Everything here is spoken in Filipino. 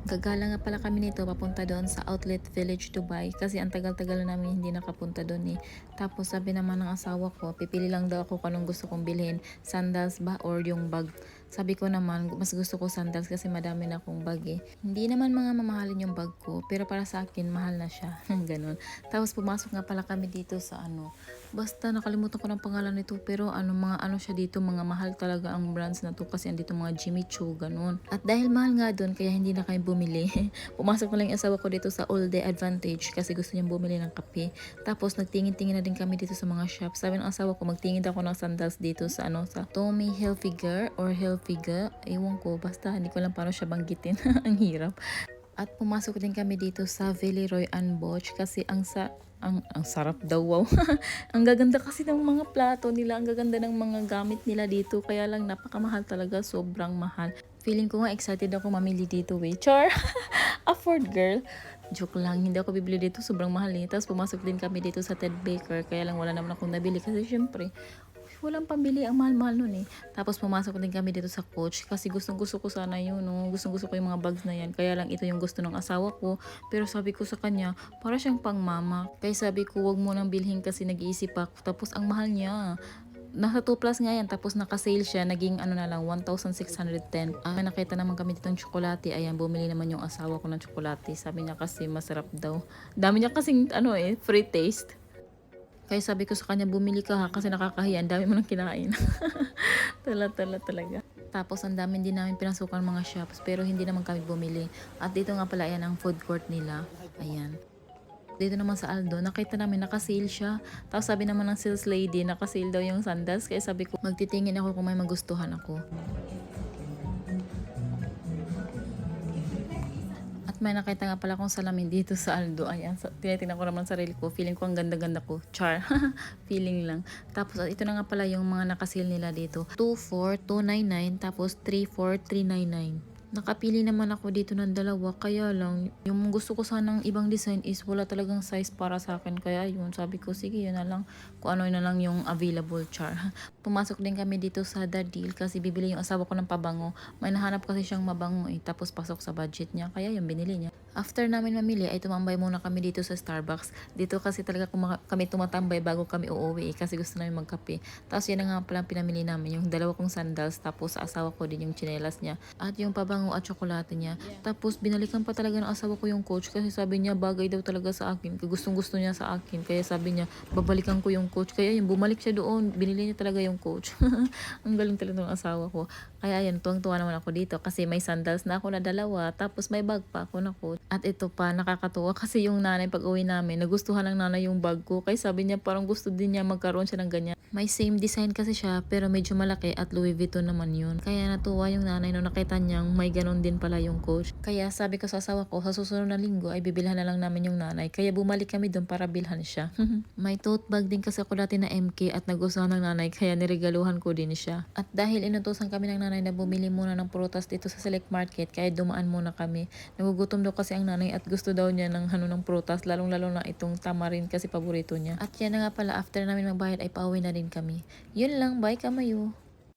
Gagala nga pala kami nito papunta doon sa Outlet Village Dubai kasi ang tagal-tagal na namin hindi nakapunta doon eh. Tapos sabi naman ng asawa ko, pipili lang daw ako kung anong gusto kong bilhin, sandals ba or yung bag. Sabi ko naman, mas gusto ko sandals kasi madami na akong bag eh. Hindi naman mga mamahalin yung bag ko, pero para sa akin, mahal na siya. Ganon. Tapos pumasok nga pala kami dito sa basta nakalimutan ko ng pangalan nito, pero mga siya dito, mga mahal talaga ang brands na to kasi andito mga Jimmy Choo, ganon. At dahil mahal nga doon, kaya hindi na kami bumili. Pumasok na lang yung asawa ko dito sa All Day Advantage kasi gusto niyang bumili ng kape. Tapos nagtingin-tingin na din kami dito sa mga shop. Sabi ng asawa ko, magtingin daw ako ng sandals dito sa sa Tommy Hilfiger or Hilfiger. Ewan ko, basta hindi ko lang paano siya banggitin. Ang hirap. At pumasok din kami dito sa Villeroy and Boch kasi ang sarap daw, wow. Ang gaganda kasi ng mga plato nila, ang gaganda ng mga gamit nila dito, kaya lang napakamahal talaga, sobrang mahal. Feeling ko nga excited ako mamili dito eh. Char! Afford girl. Joke lang, hindi ako bibili dito, sobrang mahal eh. Tapos pumasok din kami dito sa Ted Baker, kaya lang wala naman akong nabili kasi syempre, walang pambili, ang mahal-mahal nun eh. Tapos pumasok din kami dito sa Coach kasi gustong-gusto ko sana yun, no? Gustong-gusto ko yung mga bags na yan. Kaya lang ito yung gusto ng asawa ko. Pero sabi ko sa kanya, para siyang pang mama. Kaya sabi ko, wag mo nang bilhin kasi nag-iisip ako. Tapos ang mahal niya. Nasa 2 plus nga yan, tapos naka-sale siya, naging na lang, 1,610. May nakita naman kami ditong tsokolate, ayan, bumili naman yung asawa ko ng tsokolate. Sabi niya kasi masarap daw. Dami niya kasing, free taste. Kaya sabi ko sa kanya, bumili ka ha, kasi nakakahiya, ang dami mo nang kinain. Tala-tala talaga. Tapos ang dami din namin pinasukan mga shops, pero hindi naman kami bumili. At dito nga pala, ayan ang food court nila. Ayan. Dito naman sa Aldo, nakita namin naka-sale siya. Tapos sabi naman ng sales lady, naka-sale daw yung sandals. Kaya sabi ko, magtitingin ako kung may magustuhan ako. At may nakita nga pala akong salamin dito sa Aldo. Ayan, tinitingnan ko naman sarili ko. Feeling ko ang ganda-ganda ko. Char. Feeling lang. Tapos ito na nga pala yung mga nakasil nila dito. 24299 tapos 34399. Nakapili naman ako dito ng dalawa, kaya lang yung gusto ko sanang ibang design is wala talagang size para sa akin, kaya yun sabi ko sige yun na lang, kung ano na lang yung available, char. Pumasok din kami dito sa The Deal kasi bibili yung asawa ko ng pabango. May nahanap kasi siyang mabango eh, tapos pasok sa budget niya, kaya yung binili niya. After namin mamili ay tumambay muna kami dito sa Starbucks. Dito kasi talaga kami tumatambay bago kami uuwi eh, kasi gusto namin magkape. Tapos yan na nga palang pinamili namin, yung dalawa kong sandals, tapos sa asawa ko din yung tsinelas niya at yung pabango at tsokolate niya. Tapos binalikan pa talaga ng asawa ko yung coach kasi sabi niya bagay daw talaga sa akin. Gustong gusto niya sa akin. Kaya sabi niya babalikan ko yung coach. Kaya yun, bumalik siya doon. Binili niya talaga yung coach. Ang galing talaga ng asawa ko. Kaya yan, tuwang-tuwa naman ako dito kasi may sandals na ako na dalawa. Tapos may bag pa ako na coach. At ito pa, nakakatuwa kasi yung nanay pag uwi namin, nagustuhan ng nanay yung bag ko. Kaya sabi niya parang gusto din niya magkaroon siya ng ganyan. May same design kasi siya pero medyo malaki at Louis Vuitton naman yun. Kaya natuwa yung nanay nung nakita niyang may ganon din pala yung coach. Kaya sabi ko sa asawa ko, sa susunod na linggo ay bibilhan na lang namin yung nanay. Kaya bumalik kami doon para bilhan siya. May tote bag din kasi ako dati na MK at nagustuhan ng nanay kaya niregaluhan ko din siya. At dahil inutusan kami ng nanay na bumili muna ng prutas dito sa Select Market kaya dumaan muna kami. Nagugutom daw kasi ang nanay at gusto daw niya ng ng prutas, lalong-lalo na itong tamarin kasi paborito niya. At yan na nga pala, after namin magbayad ay pauwi na din kami. Yun lang, bye Kamayo!